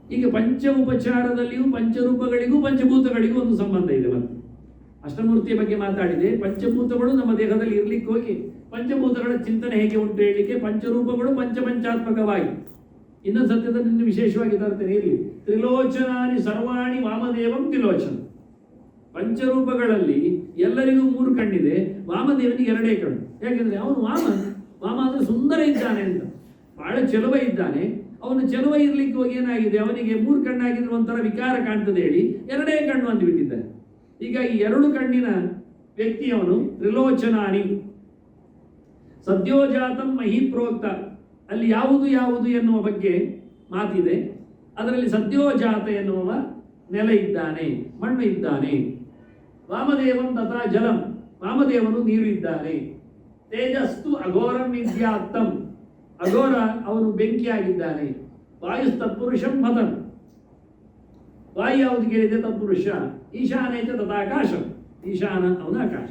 ಈಗ ಪಂಚ ಉಪಚಾರದಲ್ಲಿಯೂ ಪಂಚರೂಪಗಳಿಗೂ ಪಂಚಭೂತಗಳಿಗೂ ಒಂದು ಸಂಬಂಧ ಇದೆ. ಮತ್ತೆ ಅಷ್ಟಮೂರ್ತಿಯ ಬಗ್ಗೆ ಮಾತಾಡಿದೆ. ಪಂಚಭೂತಗಳು ನಮ್ಮ ದೇಹದಲ್ಲಿ ಇರ್ಲಿಕ್ಕೆ ಹೋಗಿ ಪಂಚಭೂತಗಳ ಚಿಂತನೆ ಹೇಗೆ ಉಂಟು ಹೇಳಲಿಕ್ಕೆ ಪಂಚರೂಪಗಳು ಪಂಚಪಂಚಾತ್ಮಕವಾಗಿ ಇನ್ನೊಂದು ಸತ್ಯದಲ್ಲಿ ವಿಶೇಷವಾಗಿ ತರ್ತೇನೆ. ಇಲ್ಲಿ ತ್ರಿಲೋಚನಾನಿ ಸರ್ವಾಣಿ ವಾಮದೇವಂ ತ್ರಿಲೋಚನ. ಪಂಚರೂಪಗಳಲ್ಲಿ ಎಲ್ಲರಿಗೂ 3 ಕಣ್ಣಿದೆ, ವಾಮದೇವನಿಗೆ 2 ಕಣ್ಣು. ಯಾಕೆಂದ್ರೆ ಅವನು ವಾಮ ಅಂದ್ರೆ ಸುಂದರ ಇದ್ದಾನೆ ಅಂತ, ಬಹಳ ಚೆಲುವ ಇದ್ದಾನೆ. ಅವನು ಚೆಲುವ ಇರ್ಲಿಕ್ಕೆ ಹೋಗಿ ಏನಾಗಿದೆ, ಅವನಿಗೆ 3 ಕಣ್ಣಾಗಿದ್ರೆ ಒಂಥರ ವಿಕಾರ ಕಾಣ್ತದೆ ಹೇಳಿ 2 ಕಣ್ಣು ಅಂತ ಬಿಟ್ಟಿದ್ದಾನೆ. ಈಗ ಈ 2 ಕಣ್ಣಿನ ವ್ಯಕ್ತಿಯವನು ತ್ರಿಲೋಚನಾನಿ. ಸದ್ಯೋಜಾತಂ ಮಹಿಪ್ರೋಕ್ತ, ಅಲ್ಲಿ ಯಾವುದು ಎನ್ನುವ ಬಗ್ಗೆ ಮಾತಿದೆ. ಅದರಲ್ಲಿ ಸದ್ಯೋಜಾತ ಎನ್ನುವ ನೆಲ ಇದ್ದಾನೆ, ಮಣ್ಣು ಇದ್ದಾನೆ. ವಾಮದೇವಂ ತಥಾ ಜಲಂ, ವಾಮದೇವನು ನೀರು ಇದ್ದಾನೆ. ತೇಜಸ್ತು ಅಘೋರಂ ವಿದ್ಯಾತ್ತಂ, ಅಘೋರ ಅವನು ಬೆಂಕಿಯಾಗಿದ್ದಾನೆ. ವಾಯು ತತ್ಪುರುಷಂ ಮತಂ, ವಾಯು ಯಾವುದು ಕೇಳಿದೆ ತತ್ಪುರುಷ. ಈಶಾನೈತ ತಥಾಕಾಶಂ, ಈಶಾನ ಅವನ ಆಕಾಶ.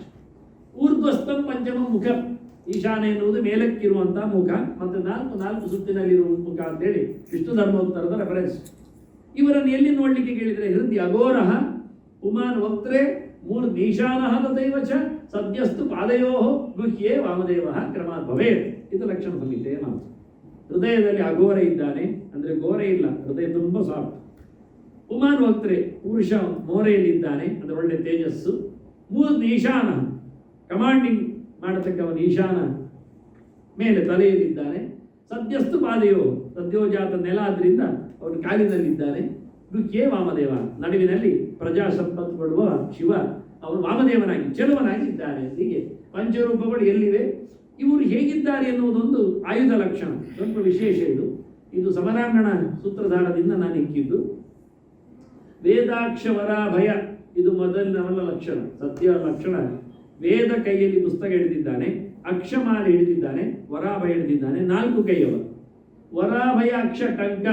ಊರ್ಧ್ವಸ್ಥಂ ಪಂಚಮ ಮುಖ, ಈಶಾನ ಎನ್ನುವುದು ಮೇಲಕ್ಕಿರುವಂತಹ ಮುಖ, ಮತ್ತೆ ನಾಲ್ಕು ಸುತ್ತಿನಲ್ಲಿರುವ ಮುಖ ಅಂತೇಳಿ ವಿಷ್ಣು ಧರ್ಮೋತ್ತರದ ರೆಫರೆನ್ಸ್. ಇವರನ್ನು ಎಲ್ಲಿ ನೋಡ್ಲಿಕ್ಕೆ ಕೇಳಿದರೆ ಹೃದಯ ಅಘೋರ ಉಮಾನ್ ವಕ್ತ್ರೆ ಮೂರ್ಧೀಶಾನ ತಥೈವ ಚ ಸದ್ಯಸ್ತು ಪಾದಯೋ ಗುಹ್ಯೇ ವಾಮದೇವ ಕ್ರಮಾತ್ ಭವೇತ್. ಇದು ಲಕ್ಷಣ ಸಂಹಿತೆ ಮಾತು. ಹೃದಯದಲ್ಲಿ ಅಘೋರ ಇದ್ದಾನೆ, ಅಂದ್ರೆ ಘೋರ ಇಲ್ಲ, ಹೃದಯ ತುಂಬ ಸಾಫ್ಟ್. ಉಮಾನ್ ವಕ್ತ್ರೆ ಪುರುಷ ಮೋರೆಯಲ್ಲಿದ್ದಾನೆ, ಅಂದ್ರೆ ಒಳ್ಳೆ ತೇಜಸ್ಸು. ಮೂರ್ಧೀಶಾನ ಕಮಾಂಡಿಂಗ್ ಮಾಡತಕ್ಕವನು ಈಶಾನ ಮೇಲೆ ತಲೆಯಲ್ಲಿದ್ದಾನೆ. ಸದ್ಯಸ್ತು ಪಾದಯೋ, ಸದ್ಯೋಜಾತ ನೆಲ ಆದ್ರಿಂದ ಅವನು ಕಾಲಿನಲ್ಲಿದ್ದಾನೆ. ಗುಹ್ಯೇ ವಾಮದೇವ, ನಡುವಿನಲ್ಲಿ ಪ್ರಜಾ ಸಂಪತ್ತು ಕೊಡುವ ಶಿವ ಅವನು ವಾಮದೇವನಾಗಿ ಚೆಲುವನಾಗಿ ಇದ್ದಾನೆ. ಹೀಗೆ ಪಂಚರೂಪಗಳು ಎಲ್ಲಿವೆ, ಇವರು ಹೇಗಿದ್ದಾರೆ ಎನ್ನುವುದೊಂದು ಆಯುಧ ಲಕ್ಷಣ, ಸ್ವಲ್ಪ ವಿಶೇಷ. ಇದು ಸಮರಾಂಗಣ ಸೂತ್ರಧಾರದಿಂದ ನಾನು ಇಕ್ಕಿದ್ದು. ವೇದಾಕ್ಷವರಾಭಯ, ಇದು ಮೊದಲಿನವನ ಲಕ್ಷಣ, ಸತ್ಯ ಲಕ್ಷಣ. ವೇದ ಕೈಯಲ್ಲಿ ಪುಸ್ತಕ ಹಿಡಿದಿದ್ದಾನೆ, ಅಕ್ಷಮಾಲೆ ಹಿಡಿದಿದ್ದಾನೆ, ವರಾಭಯ ಹಿಡಿದಿದ್ದಾನೆ, 4 ಕೈಯವ. ವರಾಭಯ ಅಕ್ಷ ಟಂಕ,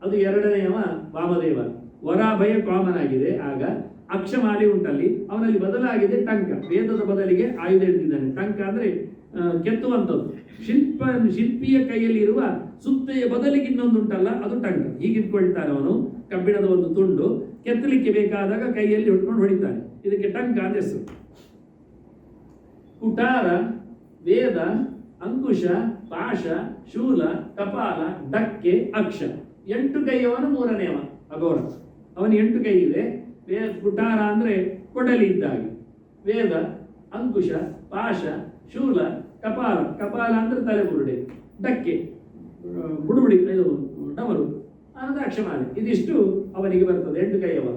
ಅದು 2ನೆಯವ ವಾಮದೇವ. ವರಾಭಯ ಕಾಮನ್ ಆಗಿದೆ. ಆಗ ಅಕ್ಷಮಾಲೆ ಉಂಟಲ್ಲಿ, ಅವನಲ್ಲಿ ಬದಲಾಗಿದೆ ಟಂಕ. ವೇದದ ಬದಲಿಗೆ ಆಯುಧ ಹಿಡಿದಿದ್ದಾನೆ. ಟಂಕ ಅಂದ್ರೆ ಕೆತ್ತುವಂಥದ್ದು. ಶಿಲ್ಪಿಯ ಕೈಯಲ್ಲಿ ಇರುವ ಸುತ್ತೆಯ ಬದಲಿಗೆ ಇನ್ನೊಂದು ಉಂಟಲ್ಲ, ಅದು ಟಂಕ. ಹೀಗಿಟ್ಕೊಳ್ತಾನೆ ಅವನು. ಕಬ್ಬಿಣದ ಒಂದು ತುಂಡು ಕೆತ್ತಲಿಕ್ಕೆ ಬೇಕಾದಾಗ ಕೈಯಲ್ಲಿ ಹಿಡ್ಕೊಂಡು ಹೊಡಿತಾನೆ. ಇದಕ್ಕೆ ಟಂಕ ಅಂತ ಹೆಸರು. ಕುಟಾರ, ವೇದ, ಅಂಕುಶ, ಪಾಶ, ಶೂಲ, ಕಪಾಲ, ಡಕ್ಕೆ, ಅಕ್ಷ, 8 ಕೈಯವನು 3ನೆಯವ ಅಘೋರ. ಅವನು 8 ಕೈ ಇದೆ. ಕುಟಾರ ಅಂದ್ರೆ ಕೊಡಲಿ ಇದ್ದಾಗೆ, ವೇದ, ಅಂಕುಶ, ಪಾಶ, ಶೂಲ, ಕಪಾಲ, ಕಪಾಲ ಅಂದ್ರೆ ತಲೆಬುರುಡೆ, ಡಕ್ಕೆ ಬುಡುಬುಡಿ, ಇದು ಡಮರು, ಆನಂತರ ಅಕ್ಷಮಾಲೆ. ಇದಿಷ್ಟು ಅವನಿಗೆ ಬರ್ತದೆ, 8 ಕೈಯವ.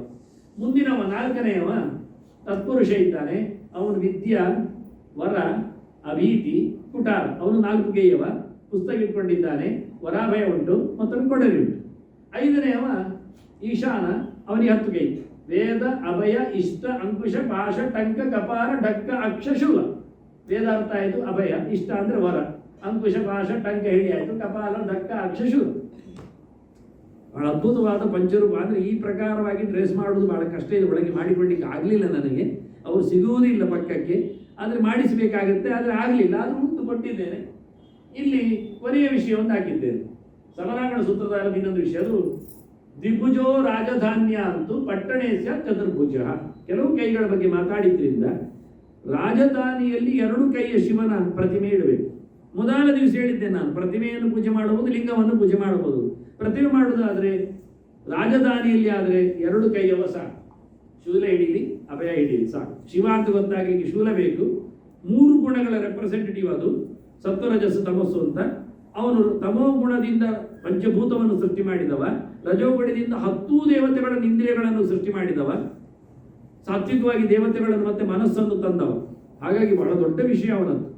ಮುಂದಿನವ 4ನೆಯವ ತತ್ಪುರುಷ ಇದ್ದಾನೆ. ಅವನು ವಿದ್ಯಾ, ವರ, ಅಭೀತಿ, ಕುಟಾರ, ಅವನು 4 ಕೈಯವ. ಪುಸ್ತಕ ಇಟ್ಕೊಂಡಿದ್ದಾನೆ, ವರಾಭಯ ಉಂಟು, ಮತ್ತೊಂದು ಕೊಡಲಿ ಉಂಟು. 5ನೆಯವ ಈಶಾನ, ಅವನಿಗೆ 10 ಕೈ. ವೇದ, ಅಭಯ, ಇಷ್ಟ, ಅಂಕುಶ, ಪಾಶ, ಟಂಕ, ಕಪಾಲ, ಡಕ್ಕ, ಅಕ್ಷ, ಶೂಲ. ವೇದ ಅರ್ಥ ಆಯಿತು, ಅಭಯ. ಇಷ್ಟ ಅಂದ್ರೆ ವರ, ಅಂಕುಶ, ಪಾಶ, ಟಂಕ ಹೇಳಿ ಆಯಿತು, ಕಪಾಲ, ಡಕ್ಕ, ಅಕ್ಷ, ಶೂಲ. ಬಹಳ ಅದ್ಭುತವಾದ ಪಂಚರೂಪ. ಅಂದ್ರೆ ಈ ಪ್ರಕಾರವಾಗಿ ಡ್ರೆಸ್ ಮಾಡುವುದು ಬಹಳ ಕಷ್ಟ ಇದೆ. ಒಳಗೆ ಮಾಡಿಕೊಳ್ಳಿಕ್ಕೆ ಆಗಲಿಲ್ಲ ನನಗೆ, ಅವರು ಸಿಗುವುದಿಲ್ಲ ಪಕ್ಕಕ್ಕೆ. ಆದರೆ ಮಾಡಿಸಬೇಕಾಗುತ್ತೆ, ಆದರೆ ಆಗಲಿಲ್ಲ. ಆದರೂ ಉಂಟು, ಕೊಟ್ಟಿದ್ದೇನೆ. ಇಲ್ಲಿ ಕೊನೆಯ ವಿಷಯವನ್ನು ಹಾಕಿದ್ದೇನೆ. ಸಮರಾಂಗಣ ಸೂತ್ರಧಾರದ ಇನ್ನೊಂದು ವಿಷಯ, ಅದು ದ್ವಿಭುಜೋ ರಾಜಧಾನ್ಯ ಅಂತೂ ಪಟ್ಟಣೇಶ ಚತುರ್ಭುಜ. ಕೆಲವು ಕೈಗಳ ಬಗ್ಗೆ ಮಾತಾಡಿದ್ರಿಂದ ರಾಜಧಾನಿಯಲ್ಲಿ 2 ಕೈಯ ಶಿವನ ಪ್ರತಿಮೆ ಇಡಬೇಕು. ಮೊದಲ ದಿವಸ ಹೇಳಿದ್ದೆ ನಾನು, ಪ್ರತಿಮೆಯನ್ನು ಪೂಜೆ ಮಾಡಬಹುದು, ಲಿಂಗವನ್ನು ಪೂಜೆ ಮಾಡಬಹುದು. ಪ್ರತಿಮೆ ಮಾಡುವುದಾದ್ರೆ ರಾಜಧಾನಿಯಲ್ಲಿ ಆದರೆ 2 ಕೈಯವ ಸಾಕು. ಶೂಲ ಹಿಡೀಲಿ, ಅಭಯ ಹಿಡೀಲಿ, ಸಾಕು. ಶಿವ ಅಂತ ಗೊತ್ತಾಗಲಿಕ್ಕೆ ಶೂಲ ಬೇಕು. 3 ಗುಣಗಳ ರೆಪ್ರೆಸೆಂಟೇಟಿವ್ ಅದು, ಸತ್ವರಜಸ್ಸು ತಮಸ್ಸು ಅಂತ. ಅವನು ತಮೋ ಗುಣದಿಂದ ಪಂಚಭೂತವನ್ನು ಸೃಷ್ಟಿ ಮಾಡಿದವ, ರಜೋಗುಣದಿಂದ 10 ದೇವತೆಗಳನ್ನು, ಇಂದ್ರಿಯಗಳನ್ನು ಸೃಷ್ಟಿ ಮಾಡಿದವ, ಸಾತ್ವಿಕವಾಗಿ ದೇವತೆಗಳನ್ನು ಮತ್ತೆ ಮನಸ್ಸನ್ನು ತಂದವ. ಹಾಗಾಗಿ ಬಹಳ ದೊಡ್ಡ ವಿಷಯ ಅವನದ್ದು,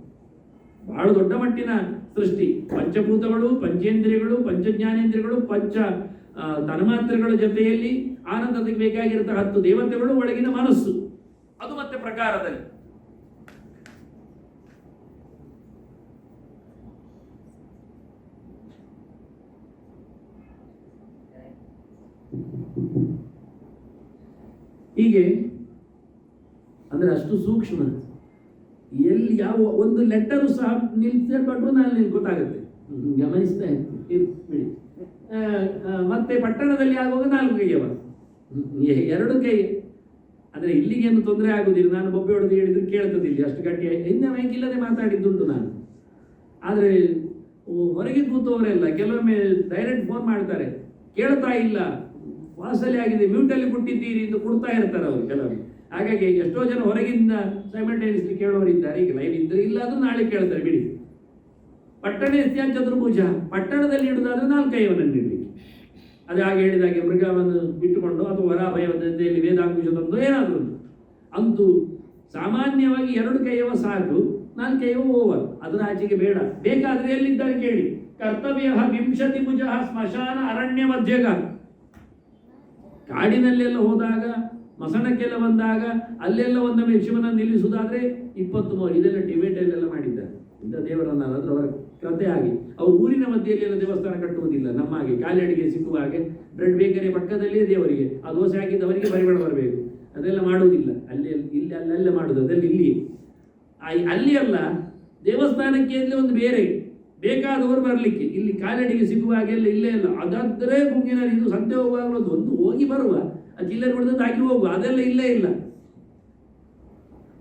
ಬಹಳ ದೊಡ್ಡ ಮಟ್ಟಿನ ಸೃಷ್ಟಿ. ಪಂಚಭೂತಗಳು, ಪಂಚೇಂದ್ರಿಯಗಳು, ಪಂಚಜ್ಞಾನೇಂದ್ರಿಯಗಳು, ಪಂಚ ತನ್ಮಾತ್ರೆಗಳ ಜೊತೆಯಲ್ಲಿ ಆನಂದಕ್ಕೆ ಬೇಕಾಗಿರತಕ್ಕ 10 ದೇವತೆಗಳು, ಒಳಗಿನ ಮನಸ್ಸು, ಅದು ಮತ್ತೆ ಪ್ರಕಾರದಲ್ಲಿ. ಹೀಗೆ ಅಂದ್ರೆ ಅಷ್ಟು ಸೂಕ್ಷ್ಮ. ಎಲ್ಲಿ ಯಾವ ಒಂದು ಲೆಟರು ಸಹ ನಿಲ್ಸಲ್ಪಟ್ರು ನಾನು ನಿನ್ಗೆ ಗೊತ್ತಾಗುತ್ತೆ. ಗಮನಿಸ್ತಾ ಇರ್ತೀನಿ, ಬಿಡಿ. ಮತ್ತೆ ಪಟ್ಟಣದಲ್ಲಿ ಆಗುವಾಗ 4 ಕೈಯವ, 2 ಕೈ. ಅಂದರೆ ಇಲ್ಲಿಗೇನು ತೊಂದರೆ ಆಗುವುದಿಲ್ಲ. ನಾನು ಬೊಬ್ಬೆ ಹೊಡೆದು ಹೇಳಿದ್ರು ಕೇಳ್ತದಿಲ್ಲ, ಅಷ್ಟು ಗಟ್ಟಿ ಹಿಂದೆ ಮೈಕಿಲ್ಲದೆ ಮಾತಾಡಿದ್ದುಂಟು ನಾನು. ಆದರೆ ಹೊರಗೆ ಕೂತವರೆಲ್ಲ ಕೆಲವೊಮ್ಮೆ ಡೈರೆಕ್ಟ್ ಫೋನ್ ಮಾಡ್ತಾರೆ, ಕೇಳ್ತಾ ಇಲ್ಲ, ವಾಸಲ್ಲಿ ಆಗಿದೆ, ಮ್ಯೂಟಲ್ಲಿ ಕೊಟ್ಟಿದ್ದೀರಿ ಅಂತ ಕೊಡ್ತಾ ಇರ್ತಾರೆ ಅವರು ಕೆಲವೊಮ್ಮೆ. ಹಾಗಾಗಿ ಎಷ್ಟೋ ಜನ ಹೊರಗಿಂದ ಸೈಮಲ್ಟೇನಿಯಸ್ಲಿ ಕೇಳೋರಿದ್ದಾರೆ. ಈಗ ಲೈವ್ ಇದ್ರೆ ಇಲ್ಲ ಅದು ನಾಳೆ ಕೇಳ್ತಾರೆ ಬಿಡಿ. ಪಟ್ಟಣ ಚತುರ್ಭುಜ, ಪಟ್ಟಣದಲ್ಲಿ ಇಡುವುದಾದ್ರೆ 4 ಕೈಯವನನ್ನು ಇಡಲಿಕ್ಕೆ. ಅದು ಹಾಗೆ ಹೇಳಿದಾಗೆ ಮೃಗವನ್ನು ಬಿಟ್ಟುಕೊಂಡು ಅಥವಾ ವರಾಭಯದಲ್ಲಿ ವೇದಾಂಕುಶ ತಂದು ಏನಾದರೂ ಅಂತೂ ಸಾಮಾನ್ಯವಾಗಿ 2 ಕೈಯವ ಸಾಕು, 4 ಕೈಯವ ಓವರ್, ಅದರ ಆಚೆಗೆ ಬೇಡ. ಬೇಕಾದ್ರೆ ಎಲ್ಲಿದ್ದಾರೆ ಕೇಳಿ. ಕರ್ತವ್ಯ 20 ಭುಜ ಸ್ಮಶಾನ ಅರಣ್ಯ ಮಧ್ಯಗ. ಕಾಡಿನಲ್ಲೆಲ್ಲ ಹೋದಾಗ, ಮಸಣಕ್ಕೆಲ್ಲ ಬಂದಾಗ ಅಲ್ಲೆಲ್ಲ ಒಂದೊಮ್ಮೆ ಶಿವನನ್ನು ನಿಲ್ಲಿಸುವುದಾದ್ರೆ 20 ಇದೆಲ್ಲ ಟಿಬೇಟಲ್ಲೆಲ್ಲ ಮಾಡಿದ್ದಾರೆ ಇಂಥ ದೇವರನ್ನ. ಅಂದ್ರೆ ಅವರ ಕಥೆ ಆಗಿ ಅವರು ಊರಿನ ಮಧ್ಯೆಯಲ್ಲಿ ದೇವಸ್ಥಾನ ಕಟ್ಟುವುದಿಲ್ಲ. ನಮ್ಮ ಹಾಗೆ ಖಾಲಿ ಅಡಿಗೆ ಸಿಕ್ಕುವ ಹಾಗೆ ಬ್ರೆಡ್ ಬೇಕರಿ ಪಕ್ಕದಲ್ಲಿಯೇ ದೇವರಿಗೆ ಆ ದೋಸೆ ಹಾಕಿದ್ದವರಿಗೆ ಪರಿಮಳ ಬರಬೇಕು, ಅದೆಲ್ಲ ಮಾಡುವುದಿಲ್ಲ. ಅಲ್ಲಿ ಇಲ್ಲಿ ಅಲ್ಲೆಲ್ಲ ಮಾಡುದು, ಅದೆಲ್ಲ ಇಲ್ಲಿ ಅಲ್ಲಿ ಅಲ್ಲ. ದೇವಸ್ಥಾನಕ್ಕೆ ಅಲ್ಲಿ ಒಂದು ಬೇರೆ ಬೇಕಾದವರು ಬರಲಿಕ್ಕೆ, ಇಲ್ಲಿ ಕಾಲಡಿಗೆ ಸಿಗುವ ಹಾಗೆಲ್ಲ ಇಲ್ಲೇ ಇಲ್ಲ. ಅದಾದ್ರೆ ಗುಂಗಿನಲ್ಲಿ ಇದು ಸಂತೆ ಹೋಗುವಾಗ ಒಂದು ಹೋಗಿ ಬರುವ, ಆ ಚಿಲ್ಲರೆ ಹೊಡೆದದ್ದು ಹಾಕಿ ಹೋಗುವ, ಅದೆಲ್ಲ ಇಲ್ಲೇ ಇಲ್ಲ,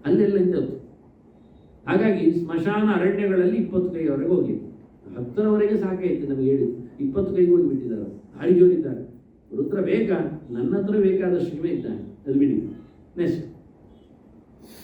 ಅಲ್ಲೆಲ್ಲ ಇದ್ದದ್ದು. ಹಾಗಾಗಿ ಸ್ಮಶಾನ ಅರಣ್ಯಗಳಲ್ಲಿ 20 ಕೈಯವರೆಗೆ ಹೋಗ್ಲಿ. 10ರವರೆಗೆ ಸಾಕಾಯ್ತು ನಮಗೆ ಹೇಳಿ, 20 ಕೈಗೆ ಹೋಗಿಬಿಟ್ಟಿದ್ದಾರೆ. ಭಾರಿ ಜೋರಿದ್ದಾರೆ. ರುದ್ರ ಬೇಕಾ? ನನ್ನ ಹತ್ರ ಬೇಕಾದಷ್ಟು ಶಿವ ಇದ್ದಾನೆ, ಅದು ಬಿಡಿ. ನೆಕ್ಸ್ಟ್